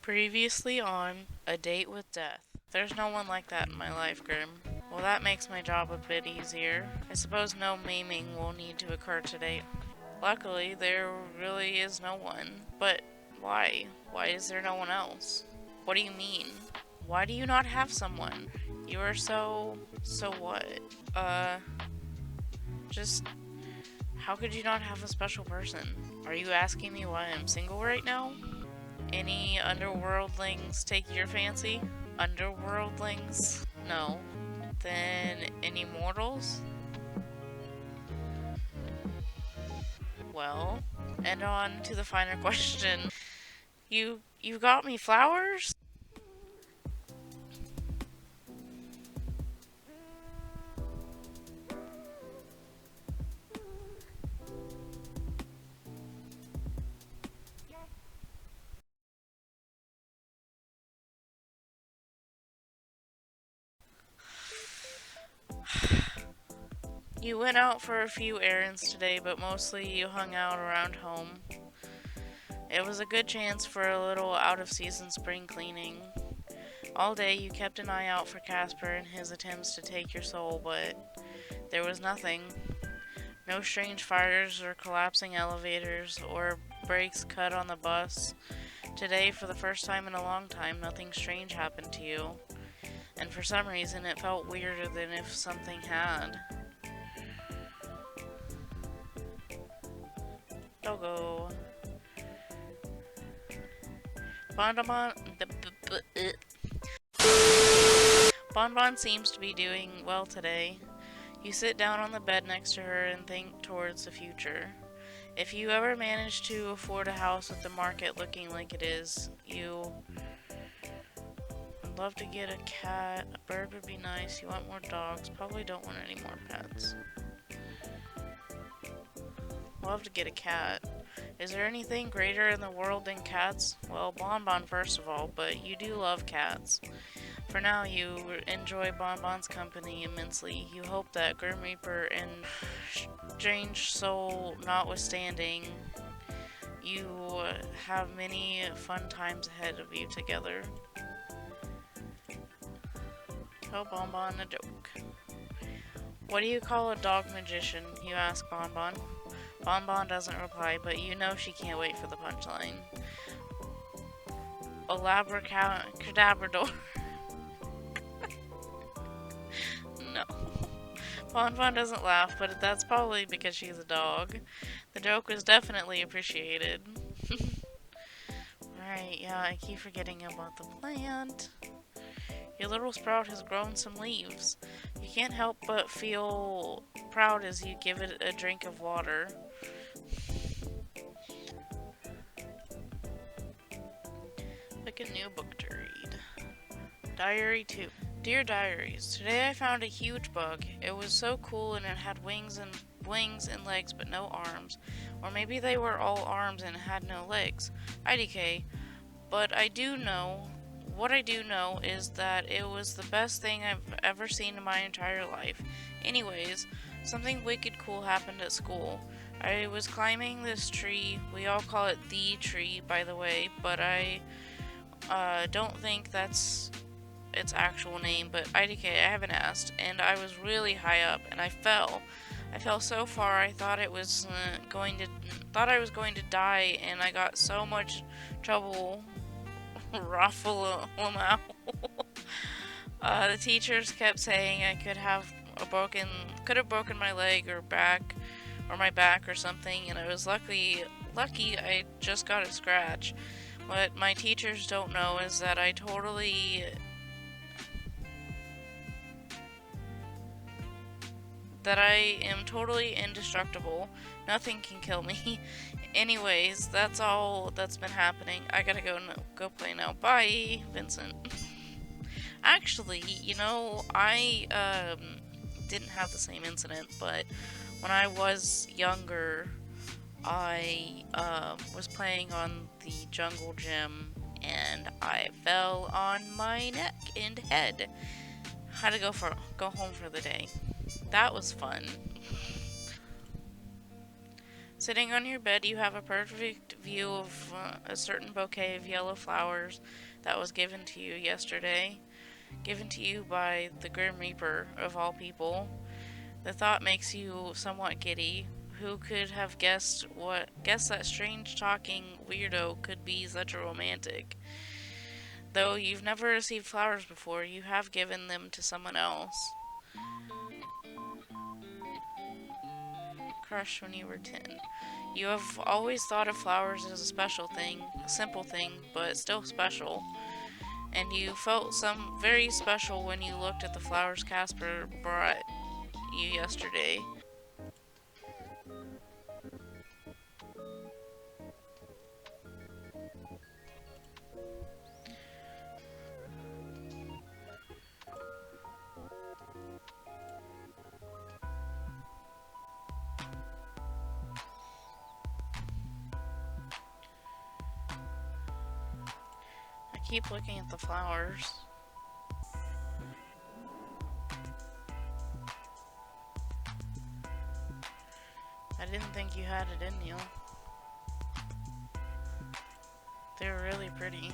Previously on A Date with Death. There's no one like that in my life, Grim. Well, that makes my job a bit easier. I suppose no maiming will need to occur today. Luckily, there really is no one. But why? Why is there no one else? What do you mean? Why do you not have someone? You are so what? Uh, just how could you not have a special person? Are you asking me why I'm single right now? Any underworldlings take your fancy? Underworldlings? No. Then any mortals? Well, and on to the finer question. You got me flowers? You went out for a few errands today, but mostly you hung out around home. It was a good chance for a little out of season spring cleaning. All day you kept an eye out for Casper and his attempts to take your soul, but there was nothing. No strange fires or collapsing elevators or brakes cut on the bus. Today, for the first time in a long time, nothing strange happened to you. And for some reason, it felt weirder than if something had. Dogo. Bonbon. Bonbon seems to be doing well today. You sit down on the bed next to her and think towards the future. If you ever manage to afford a house with the market looking like it is, you would love to get a cat. A bird would be nice. You want more dogs. Probably don't want any more pets. Love to get a cat. Is there anything greater in the world than cats? Well, Bonbon first of all, but you do love cats. For now, you enjoy Bonbon's company immensely. You hope that Grim Reaper and Strange Soul notwithstanding, you have many fun times ahead of you together. Tell Bonbon a joke. What do you call a dog magician? You ask Bonbon. Bonbon doesn't reply, but you know she can't wait for the punchline. A labracadabrador. No. Bonbon doesn't laugh, but that's probably because she's a dog. The joke was definitely appreciated. Right, yeah, I keep forgetting about the plant. Your little sprout has grown some leaves. You can't help but feel proud as you give it a drink of water. Pick a new book to read. Diary 2. Dear Diaries, today I found a huge bug. It was so cool and it had wings and legs but no arms. Or maybe they were all arms and had no legs. IDK. But what I do know is that it was the best thing I've ever seen in my entire life. Anyways, something wicked cool happened at school. I was climbing this tree. We all call it the tree, by the way, but I don't think that's its actual name, but IDK, I haven't asked, and I was really high up, and I fell. I fell so far I thought I was going to die, and I got so much trouble. Raffle out. The teachers kept saying I could have broken my leg or my back or something, and I was lucky I just got a scratch. What my teachers don't know is that I am totally indestructible. Nothing can kill me. Anyways, that's all that's been happening. I gotta go play now. Bye, Vincent. Actually, I didn't have the same incident, but when I was younger, I was playing on the jungle gym and I fell on my neck and head. Had to go home for the day. That was fun. Sitting on your bed, you have a perfect view of a certain bouquet of yellow flowers that was given to you yesterday. Given to you by the Grim Reaper, of all people. The thought makes you somewhat giddy. Who could have guessed that strange talking weirdo could be such a romantic? Though you've never received flowers before, you have given them to someone else. Crush when you were 10. You have always thought of flowers as a special thing, a simple thing, but still special. And you felt some very special when you looked at the flowers Casper brought you yesterday. I keep looking at the flowers. I didn't think you had it in you. They're really pretty.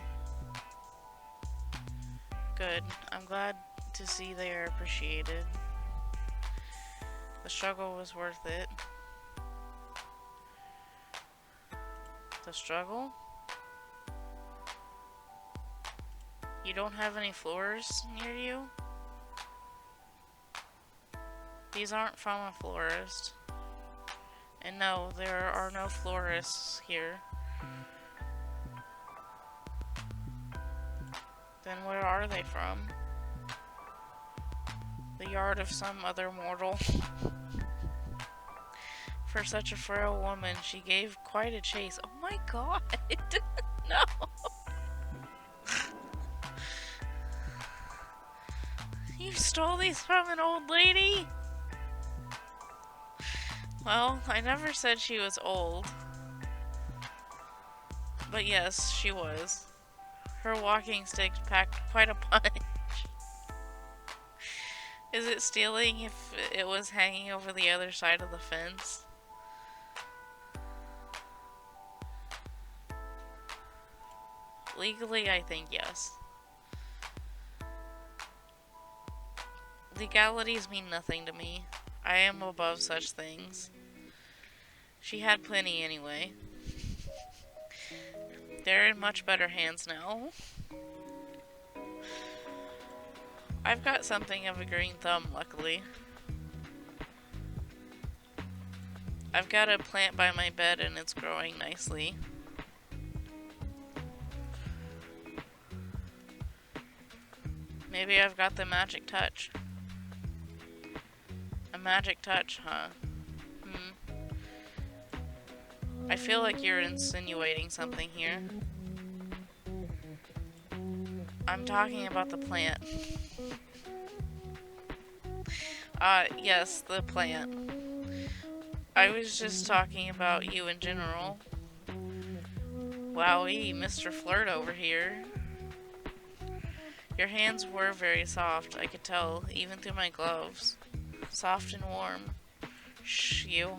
Good. I'm glad to see they are appreciated. The struggle was worth it. The struggle? You don't have any florists near you? These aren't from a florist. And no, there are no florists here. Then where are they from? The yard of some other mortal. For such a frail woman, she gave quite a chase. Oh my god! No! You stole these from an old lady? Well, I never said she was old. But yes, she was. Her walking stick packed quite a punch. Is it stealing if it was hanging over the other side of the fence? Legally, I think yes. Legalities mean nothing to me. I am above such things. She had plenty anyway. They're in much better hands now. I've got something of a green thumb, luckily. I've got a plant by my bed and it's growing nicely. Maybe I've got the magic touch. A magic touch, huh? I feel like you're insinuating something here. I'm talking about the plant. Yes, the plant. I was just talking about you in general. Wowee, Mr. Flirt over here. Your hands were very soft, I could tell, even through my gloves. Soft and warm. Shh, you.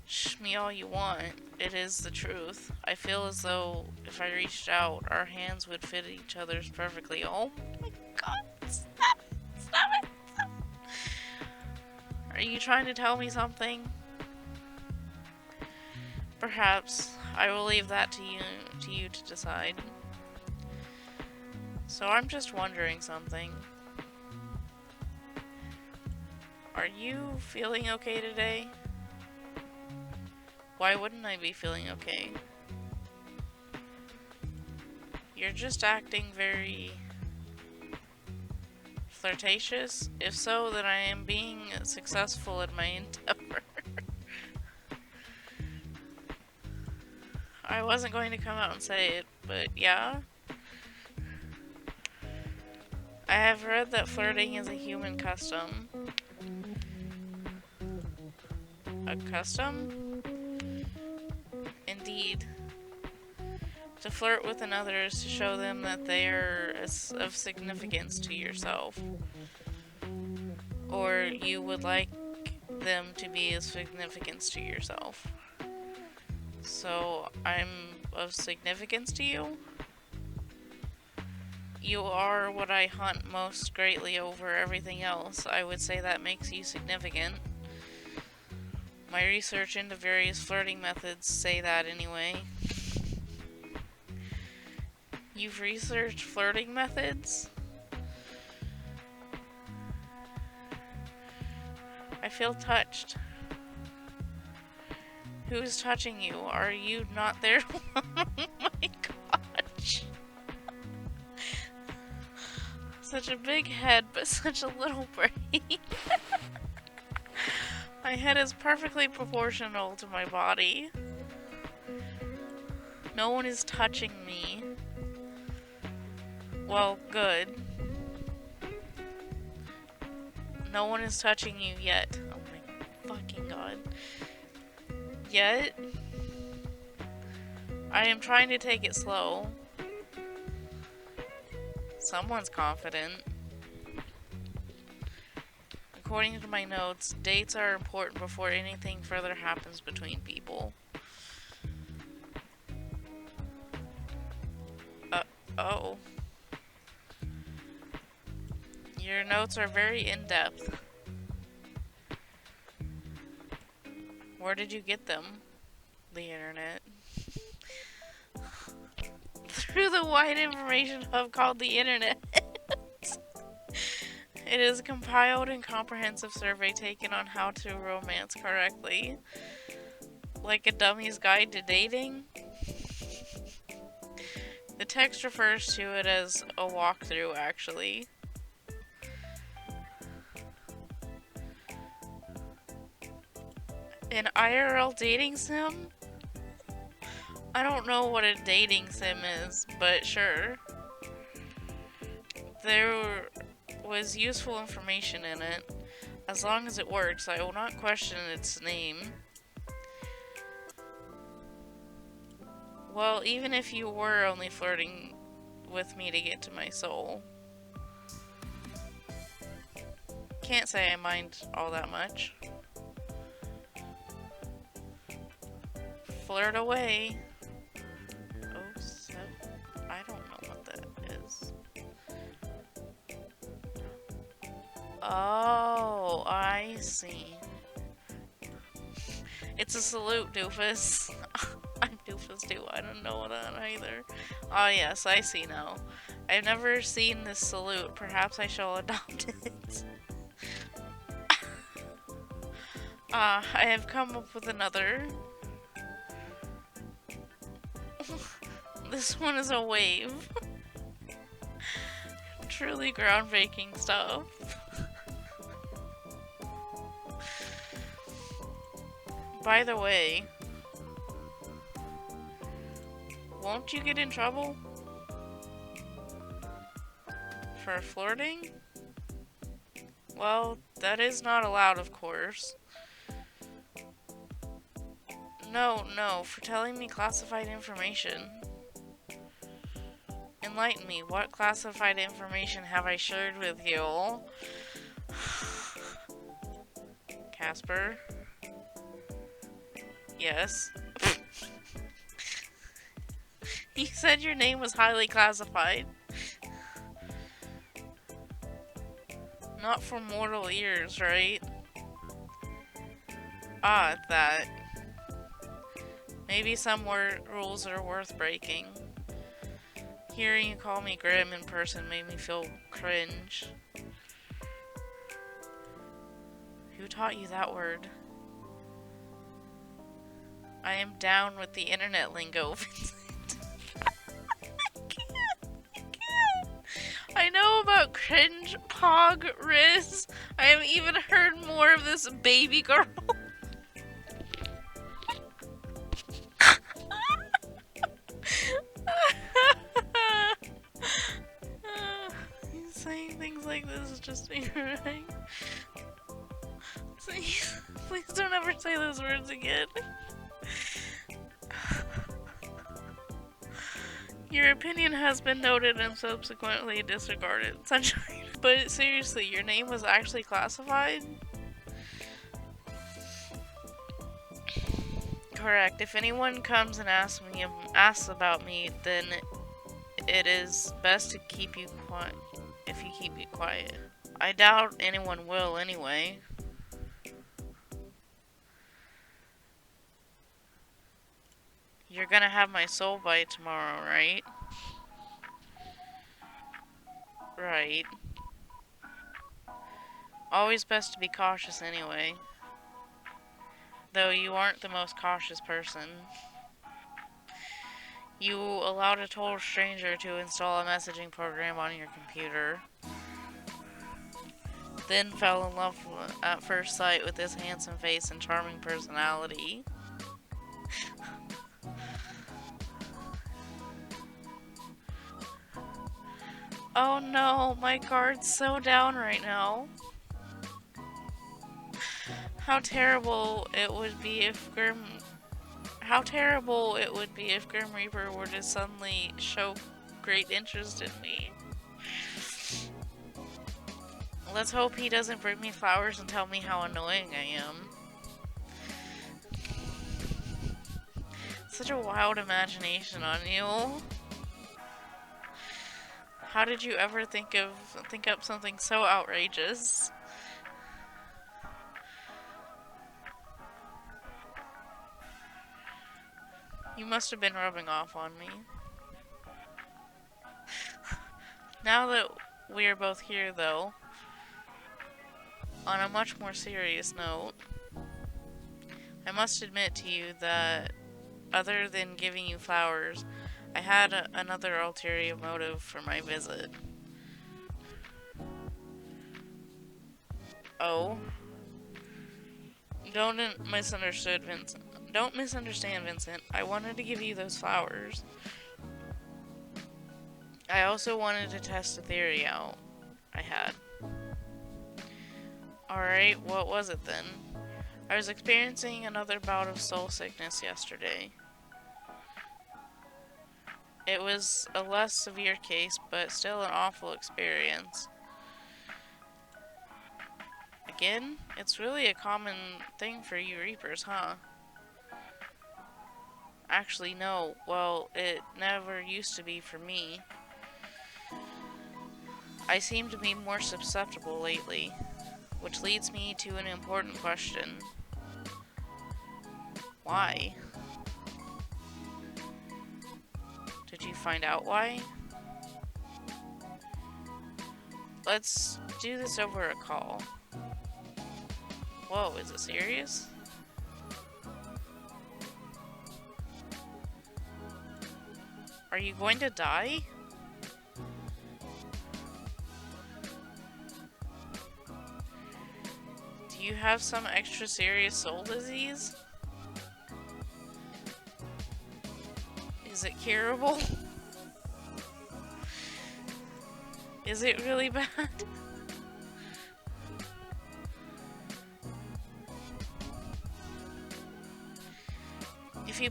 Shh me all you want. It is the truth. I feel as though if I reached out, our hands would fit each other's perfectly. Oh my god, stop! Stop it! Stop. Are you trying to tell me something? Perhaps. I will leave that to you to decide. So I'm just wondering something. Are you feeling okay today? Why wouldn't I be feeling okay? You're just acting very flirtatious. If so, then I am being successful in my endeavor. I wasn't going to come out and say it, but yeah. I have read that flirting is a human custom. A custom? Indeed. To flirt with another is to show them that they are of significance to yourself. Or you would like them to be of significance to yourself. So, I'm of significance to you? You are what I hunt most greatly over everything else. I would say that makes you significant. My research into various flirting methods say that anyway. You've researched flirting methods? I feel touched. Who's touching you? Are you not there? Oh my gosh. Such a big head, but such a little brain. My head is perfectly proportional to my body. No one is touching me. Well, good. No one is touching you yet. Oh my fucking god. Yet? I am trying to take it slow. Someone's confident. According to my notes, dates are important before anything further happens between people. Oh. Your notes are very in-depth. Where did you get them? The internet. Through the wide information hub called the internet. It is a compiled and comprehensive survey taken on how to romance correctly. Like a dummy's guide to dating? The text refers to it as a walkthrough, actually. An IRL dating sim? I don't know what a dating sim is, but sure. There was useful information in it. As long as it works, I will not question its name. Well, even if you were only flirting with me to get to my soul. Can't say I mind all that much. Flirt away. Oh, seven. I don't know what that is. Oh, I see. It's a salute, doofus. I'm doofus too. I don't know that either. Oh yes, I see now. I've never seen this salute. Perhaps I shall adopt it. I have come up with another. This one is a wave. Truly groundbreaking stuff. By the way, won't you get in trouble for flirting? Well, that is not allowed, of course. No, for telling me classified information. Enlighten me. What classified information have I shared with you? Casper? Yes. You said your name was highly classified. Not for mortal ears, right? Ah, that. Maybe some rules are worth breaking. Hearing you call me Grim in person made me feel cringe. Who taught you that word? I am down with the internet lingo, Vincent. I can't. I know about cringe, pog, riz. I have even heard more of this baby girl. Saying things like this is just ignorant. Please don't ever say those words again. Your opinion has been noted and subsequently disregarded. Sunshine. But seriously, your name was actually classified? correct. If anyone comes and asks about me, then it is best to keep you quiet. If you keep it quiet, I doubt anyone will anyway. You're gonna have my soul bite tomorrow, right? Right. Always best to be cautious anyway. Though you aren't the most cautious person. You allowed a total stranger to install a messaging program on your computer. Then fell in love at first sight with his handsome face and charming personality. Oh no, my guard's so down right now. How terrible it would be if Grim Reaper were to suddenly show great interest in me. Let's hope he doesn't bring me flowers and tell me how annoying I am. Such a wild imagination on you. How did you ever think up something so outrageous? You must have been rubbing off on me. Now that we are both here, though, on a much more serious note, I must admit to you that, other than giving you flowers, I had another ulterior motive for my visit. Oh? Don't misunderstand, Vincent. I wanted to give you those flowers. I also wanted to test a theory out I had. Alright, what was it then? I was experiencing another bout of soul sickness yesterday. It was a less severe case, but still an awful experience. Again, it's really a common thing for you Reapers, huh? Actually, no. Well, it never used to be for me. I seem to be more susceptible lately, which leads me to an important question. Why? Did you find out why? Let's do this over a call. Whoa, is it serious? Are you going to die? Do you have some extra serious soul disease? Is it curable? Is it really bad? If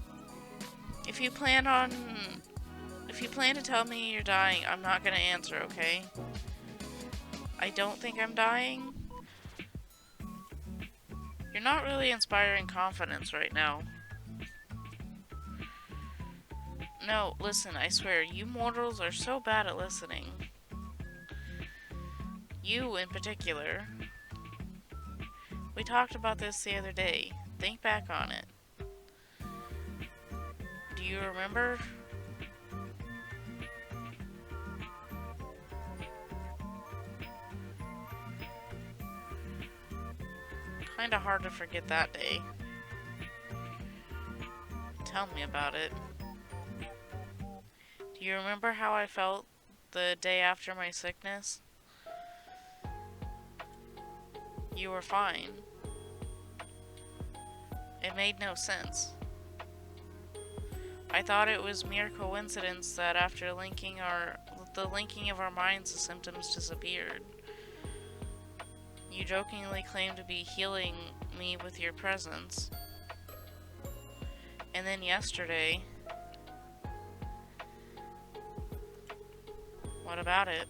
you plan to tell me you're dying, I'm not gonna answer, okay? I don't think I'm dying. You're not really inspiring confidence right now. No, listen, I swear, you mortals are so bad at listening. You in particular. We talked about this the other day. Think back on it. Do you remember? Kinda hard to forget that day. Tell me about it. Do you remember how I felt the day after my sickness? You were fine. It made no sense. I thought it was mere coincidence that after the linking of our minds, the symptoms disappeared. You jokingly claimed to be healing me with your presence. And then yesterday... What about it?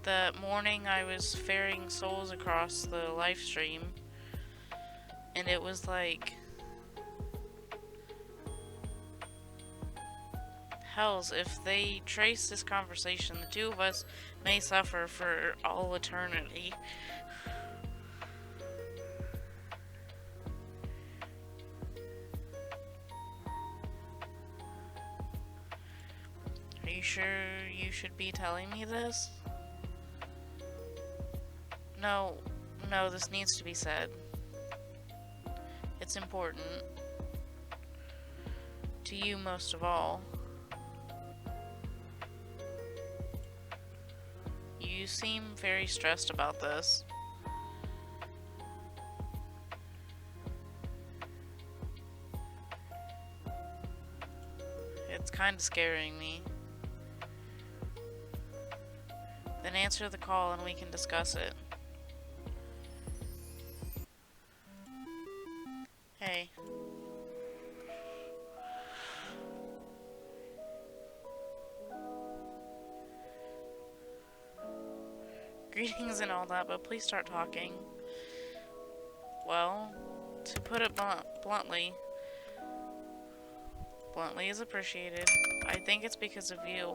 The morning I was ferrying souls across the live stream, And it was like, hells, if they trace this conversation, the two of us may suffer for all eternity. Are you sure you should be telling me this? No, this needs to be said. It's important. To you most of all. You seem very stressed about this. It's kind of scaring me. Then answer the call and we can discuss it. Hey. Greetings and all that, but please start talking. Well, to put it bluntly is appreciated. I think it's because of you.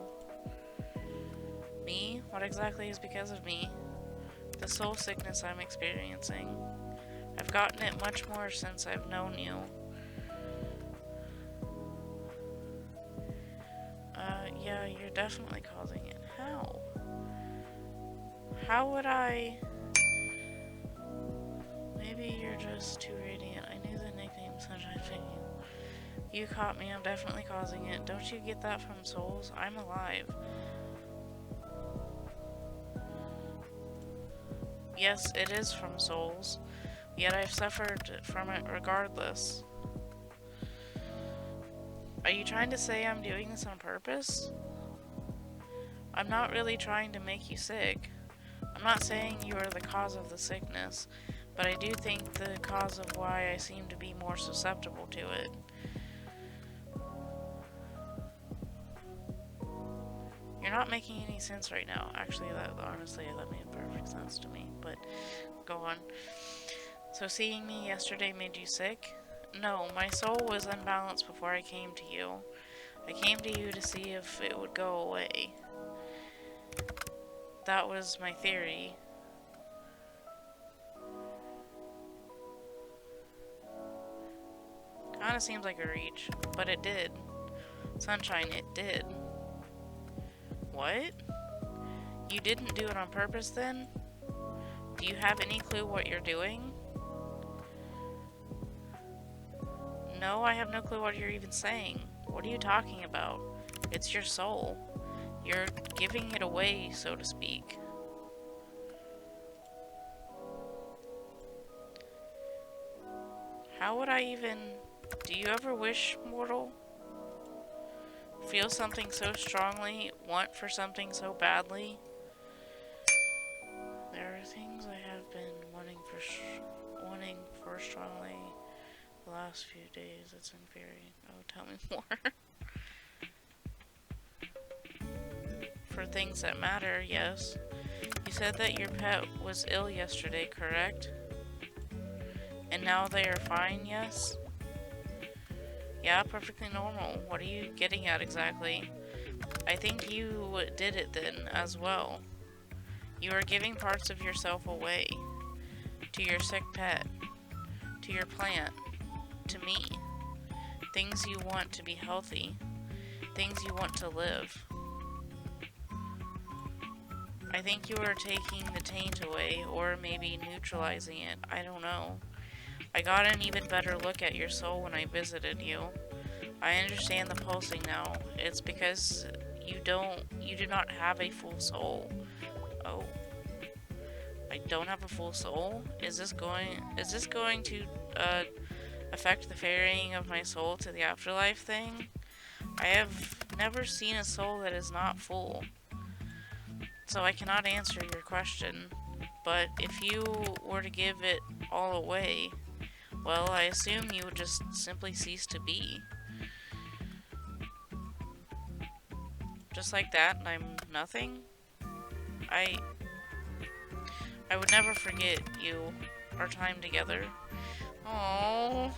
Me? What exactly is because of me? The soul sickness I'm experiencing. I've gotten it much more since I've known you. Yeah, you're definitely causing it. How? How would I... Maybe you're just too radiant. I knew the nickname Sunshine fit you. You caught me, I'm definitely causing it. Don't you get that from souls? I'm alive. Yes, it is from souls. Yet I've suffered from it regardless. Are you trying to say I'm doing this on purpose? I'm not really trying to make you sick. I'm not saying you are the cause of the sickness, but I do think the cause of why I seem to be more susceptible to it. You're not making any sense right now. Actually, honestly, that made perfect sense to me, but go on. So seeing me yesterday made you sick? No, my soul was unbalanced before I came to you. I came to you to see if it would go away. That was my theory. Kinda seems like a reach, but it did. Sunshine, it did. What? You didn't do it on purpose then? Do you have any clue what you're doing? No, I have no clue what you're even saying. What are you talking about? It's your soul. You're giving it away, so to speak. How would I even... Do you ever wish, mortal? Feel something so strongly, want for something so badly? There are things I have been wanting for strongly the last few days. It's infuriating. Oh, tell me more. For things that matter, yes. You said that your pet was ill yesterday, correct? And now they are fine, yes? Yeah, perfectly normal. What are you getting at exactly? I think you did it then, as well. You are giving parts of yourself away. To your sick pet. To your plant. To me. Things you want to be healthy. Things you want to live. I think you are taking the taint away, or maybe neutralizing it. I don't know. I got an even better look at your soul when I visited you. I understand the pulsing now. It's because you do not have a full soul. Oh. I don't have a full soul? Is this going to affect the ferrying of my soul to the afterlife thing? I have never seen a soul that is not full. So I cannot answer your question. But if you were to give it all away, well, I assume you would just simply cease to be. Just like that, and I'm nothing? I would never forget you, our time together. Oh,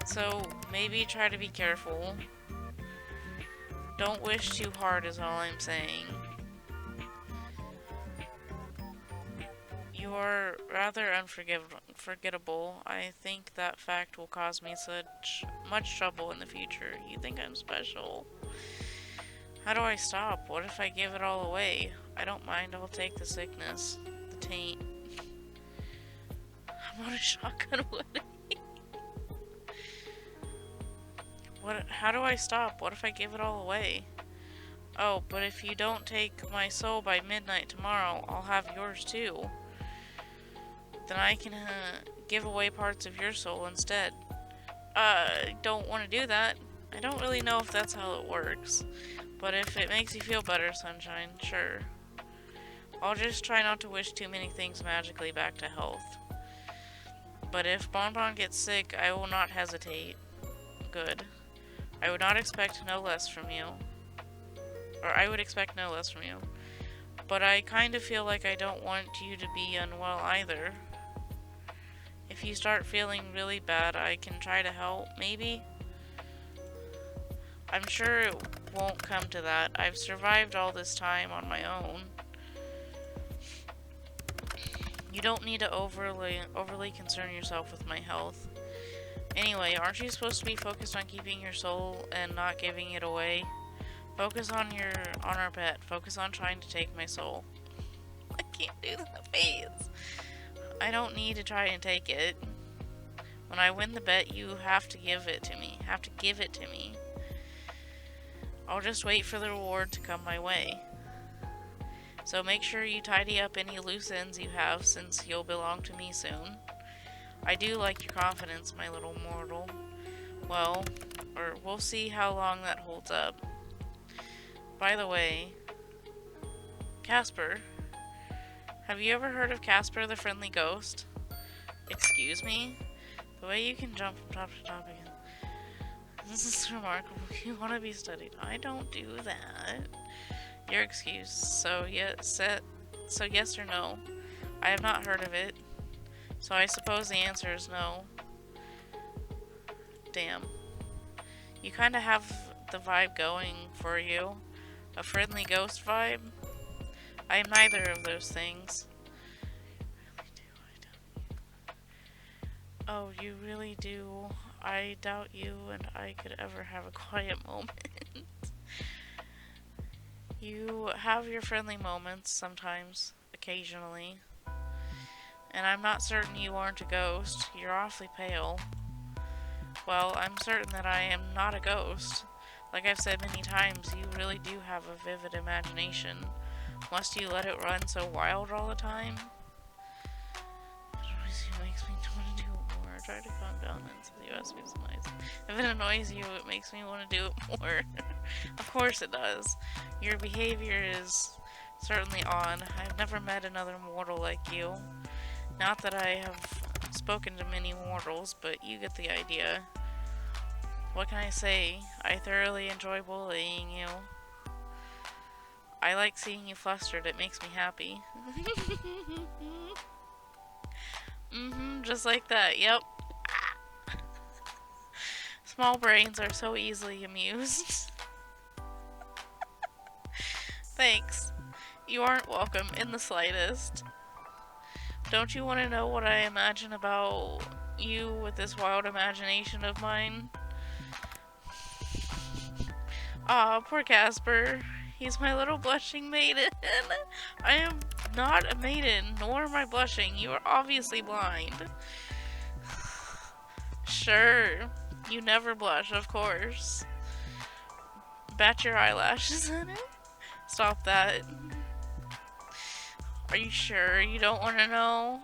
so maybe try to be careful. Don't wish too hard is all I'm saying. You are rather unforgettable. I think that fact will cause me such much trouble in the future. You think I'm special? How do I stop? What if I give it all away? I don't mind, I'll take the sickness. The taint. I'm on a shotgun wedding. How do I stop? What if I give it all away? Oh, but if you don't take my soul by midnight tomorrow, I'll have yours too. Then I can give away parts of your soul instead. I don't want to do that. I don't really know if that's how it works. But if it makes you feel better, Sunshine, sure. I'll just try not to wish too many things magically back to health. But if Bonbon gets sick, I will not hesitate. Good. I would not expect no less from you. Or I would expect no less from you. But I kind of feel like I don't want you to be unwell either. If you start feeling really bad, I can try to help, maybe? I'm sure it won't come to that. I've survived all this time on my own. You don't need to overly concern yourself with my health. Anyway, aren't you supposed to be focused on keeping your soul and not giving it away? Focus on our bet. Focus on trying to take my soul. I can't do that face. I don't need to try and take it. When I win the bet, you have to give it to me. I'll just wait for the reward to come my way. So make sure you tidy up any loose ends you have, since you'll belong to me soon. I do like your confidence, my little mortal. Well, or we'll see how long that holds up. By the way, Casper. Have you ever heard of Casper the Friendly Ghost? Excuse me? The way you can jump from top to top again. This is remarkable. You want to be studied. I don't do that. Your excuse. So yes or no? I have not heard of it. So I suppose the answer is no. Damn. You kind of have the vibe going for you. A friendly ghost vibe? I am neither of those things. Oh, you really do. I doubt you and I could ever have a quiet moment. You have your friendly moments sometimes, occasionally. And I'm not certain you aren't a ghost. You're awfully pale. Well, I'm certain that I am not a ghost. Like I've said many times, you really do have a vivid imagination. Must you let it run so wild all the time? It makes me want to do it more. I try to calm down and so you ask me so nice. If it annoys you, it makes me want to do it more. Of course it does. Your behavior is certainly odd. I've never met another mortal like you. Not that I have spoken to many mortals, but you get the idea. What can I say? I thoroughly enjoy bullying you. I like seeing you flustered. It makes me happy. Just like that. Yep. Small brains are so easily amused. Thanks. You aren't welcome in the slightest. Don't you want to know what I imagine about you with this wild imagination of mine? Aw, poor Casper. He's my little blushing maiden. I am not a maiden, nor am I blushing. You are obviously blind. Sure. You never blush, of course. Bat your eyelashes in it? Stop that. Are you sure you don't want to know?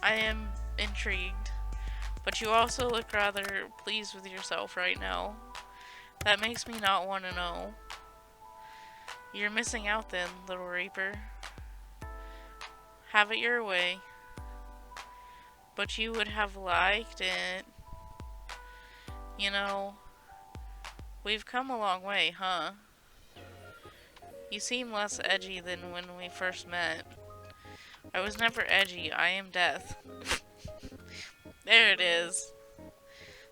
I am intrigued. But you also look rather pleased with yourself right now. That makes me not want to know. You're missing out then, little Reaper. Have it your way. But you would have liked it. You know, we've come a long way, huh? You seem less edgy than when we first met. I was never edgy. I am death. There it is.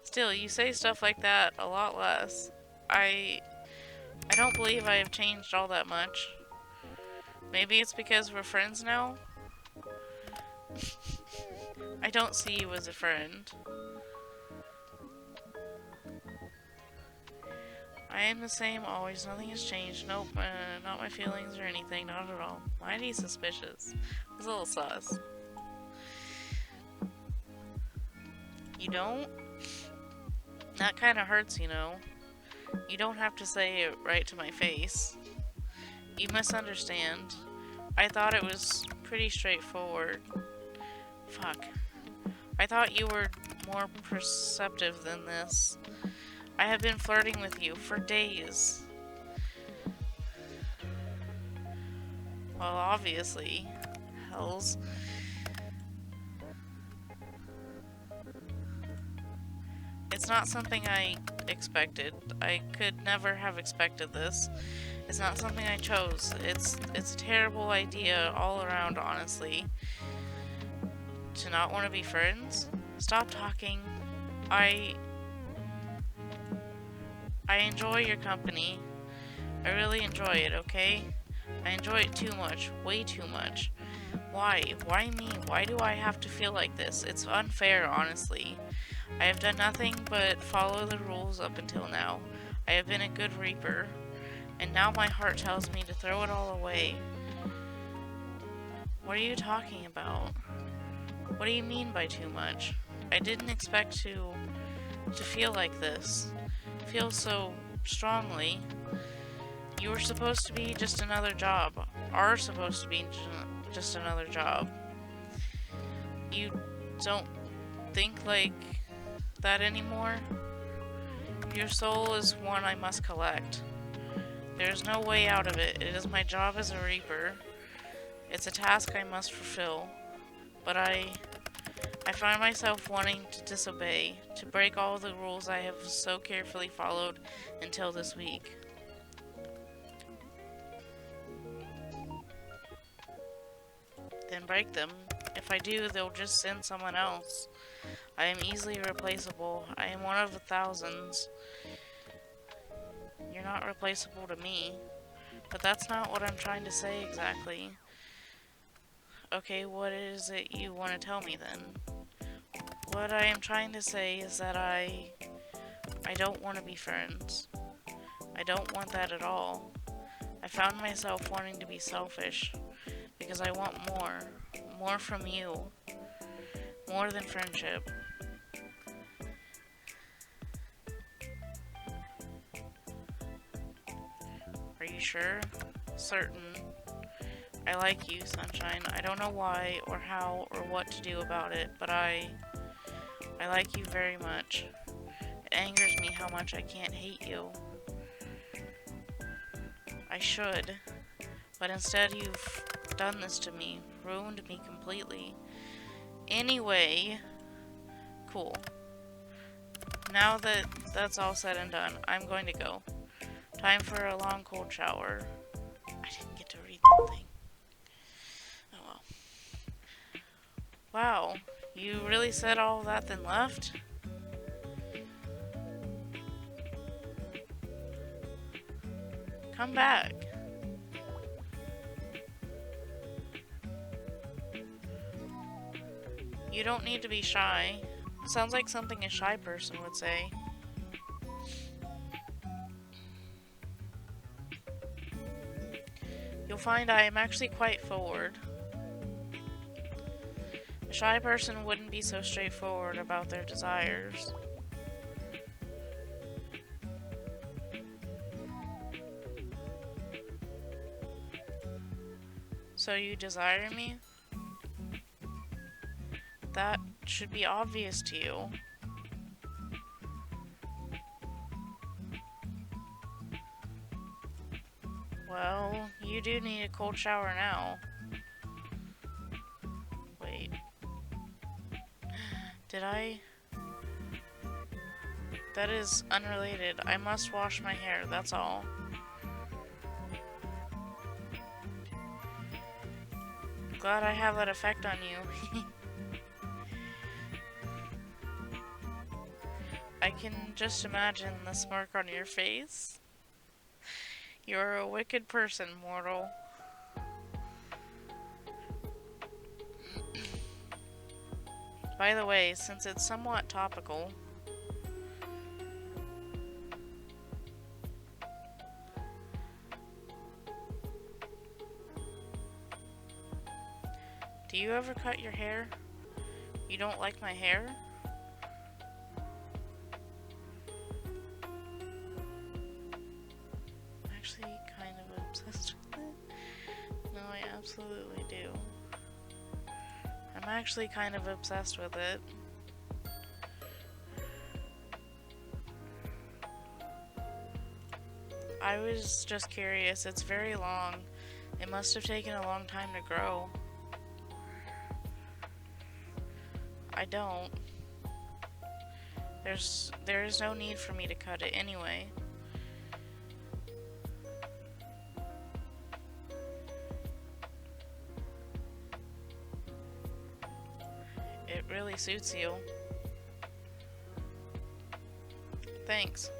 Still, you say stuff like that a lot less. I I don't believe I have changed all that much. Maybe it's because we're friends now? I don't see you as a friend. I am the same always. Nothing has changed. Nope, not my feelings or anything. Not at all. Mighty suspicious. It's a little sus. You don't? That kind of hurts, you know. You don't have to say it right to my face. You misunderstand. I thought it was pretty straightforward. Fuck. I thought you were more perceptive than this. I have been flirting with you for days. Well, obviously. Hells. It's not something I expected. I could never have expected this. It's not something I chose. It's a terrible idea all around, honestly. To not want to be friends? Stop talking. I enjoy your company. I really enjoy it, okay? I enjoy it too much. Way too much. Why? Why me? Why do I have to feel like this? It's unfair, honestly. I have done nothing but follow the rules up until now. I have been a good reaper, and now my heart tells me to throw it all away. What are you talking about? What do you mean by too much? I didn't expect to feel like this. Feel so strongly. You were supposed to be just another job. Are supposed to be just another job. You don't think like that anymore? Your soul is one I must collect. There is no way out of it. It is my job as a reaper. It's a task I must fulfill. But I find myself wanting to disobey, to break all the rules I have so carefully followed until this week. Then break them. If I do, they'll just send someone else. I am easily replaceable. I am one of the thousands. You're not replaceable to me. But that's not what I'm trying to say exactly. Okay, what is it you want to tell me then? What I am trying to say is that I don't want to be friends. I don't want that at all. I found myself wanting to be selfish because I want more. More from you. More than friendship. Are you sure? Certain. I like you, Sunshine. I don't know why or how or what to do about it, but I like you very much. It angers me how much I can't hate you. I should, but instead you've done this to me, ruined me completely. Anyway, cool. Now that that's all said and done, I'm going to go. Time for a long cold shower. I didn't get to read that thing. Oh well. Wow, you really said all that then left? Come back. You don't need to be shy. Sounds like something a shy person would say. You'll find I am actually quite forward. A shy person wouldn't be so straightforward about their desires. So you desire me? That should be obvious to you. Well, you do need a cold shower now. Wait. Did I? That is unrelated. I must wash my hair, that's all. Glad I have that effect on you. I can just imagine the smirk on your face. You're a wicked person, mortal. By the way, since it's somewhat topical, do you ever cut your hair? You don't like my hair? I'm actually kind of obsessed with it. No, I absolutely do. I'm actually kind of obsessed with it. I was just curious. It's very long. It must have taken a long time to grow. I don't. There is no need for me to cut it anyway. It really suits you. Thanks.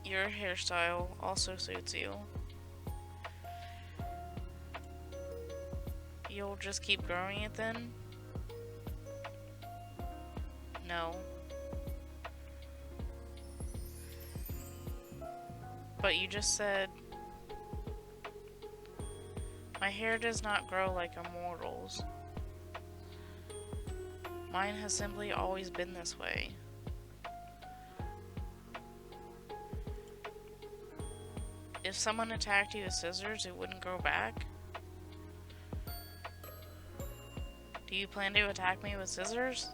Your hairstyle also suits you. You'll just keep growing it then? No. But you just said, my hair does not grow like a mortal's. Mine has simply always been this way. If someone attacked you with scissors, it wouldn't grow back? Do you plan to attack me with scissors?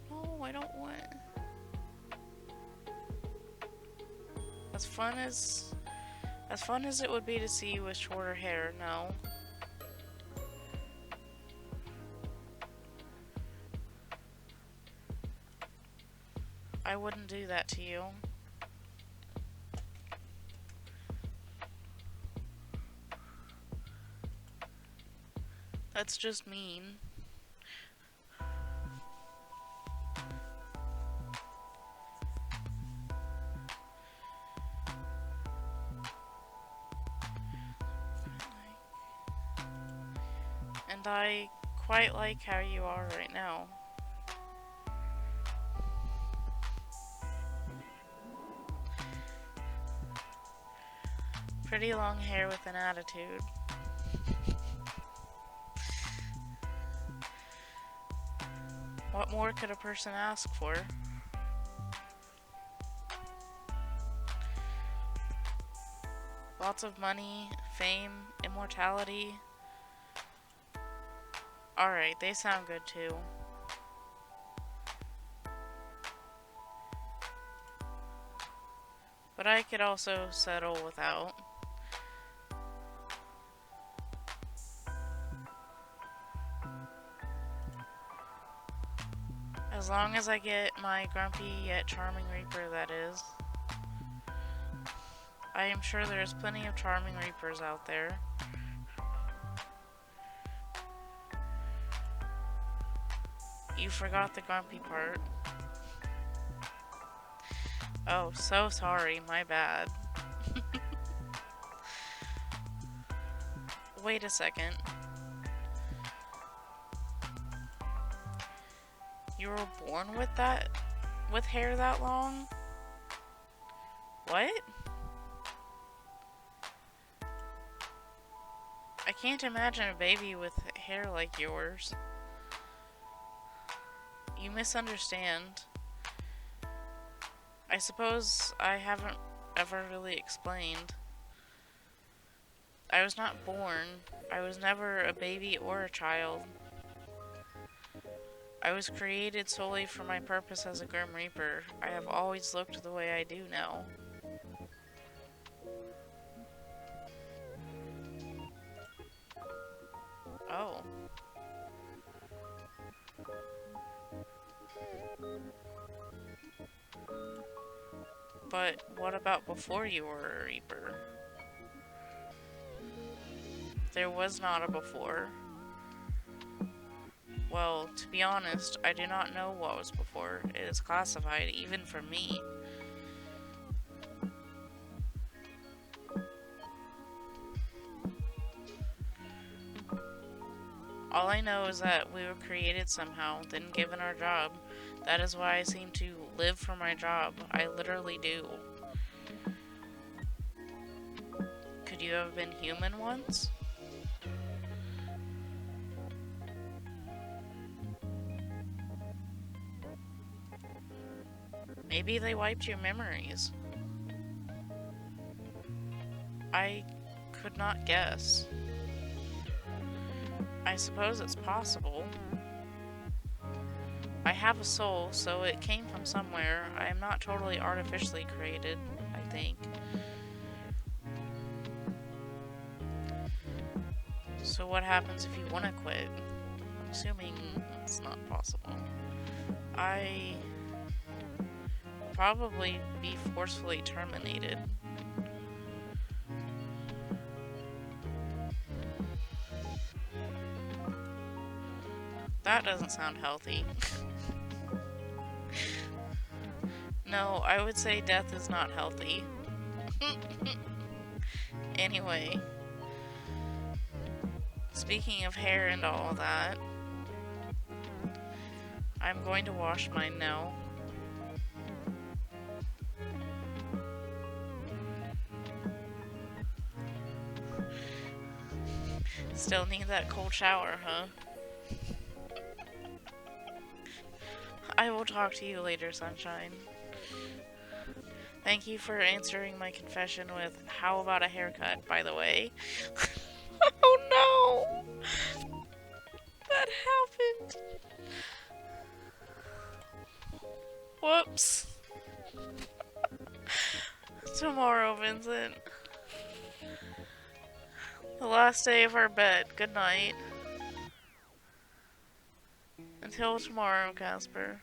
No, I don't want... As fun as it would be to see you with shorter hair, no. I wouldn't do that to you. That's just mean. And I quite like how you are right now. Pretty long hair with an attitude. What more could a person ask for? Lots of money, fame, immortality. Alright, they sound good too. But I could also settle without. As long as I get my grumpy yet charming Reaper, that is. I am sure there's plenty of charming Reapers out there. You forgot the grumpy part. Oh, so sorry, my bad. Wait a second. You were born with hair that long? What? I can't imagine a baby with hair like yours. You misunderstand. I suppose I haven't ever really explained. I was not born. I was never a baby or a child. I was created solely for my purpose as a Grim Reaper. I have always looked the way I do now. Oh. But what about before you were a Reaper? There was not a before. Well, to be honest, I do not know what was before. It is classified, even for me. All I know is that we were created somehow, then given our job. That is why I seem to live for my job. I literally do. Could you have been human once? Maybe they wiped your memories. I could not guess. I suppose it's possible. I have a soul, so it came from somewhere. I am not totally artificially created, I think. So what happens if you want to quit? Assuming it's not possible. I probably be forcefully terminated. That doesn't sound healthy. No, I would say death is not healthy. Anyway, speaking of hair and all that, I'm going to wash mine now. Still need that cold shower, huh? I will talk to you later, sunshine. Thank you for answering my confession with, how about a haircut, by the way? Oh no! That happened! Whoops. Tomorrow, Vincent. The last day of our bet. Good night. Until tomorrow, Casper.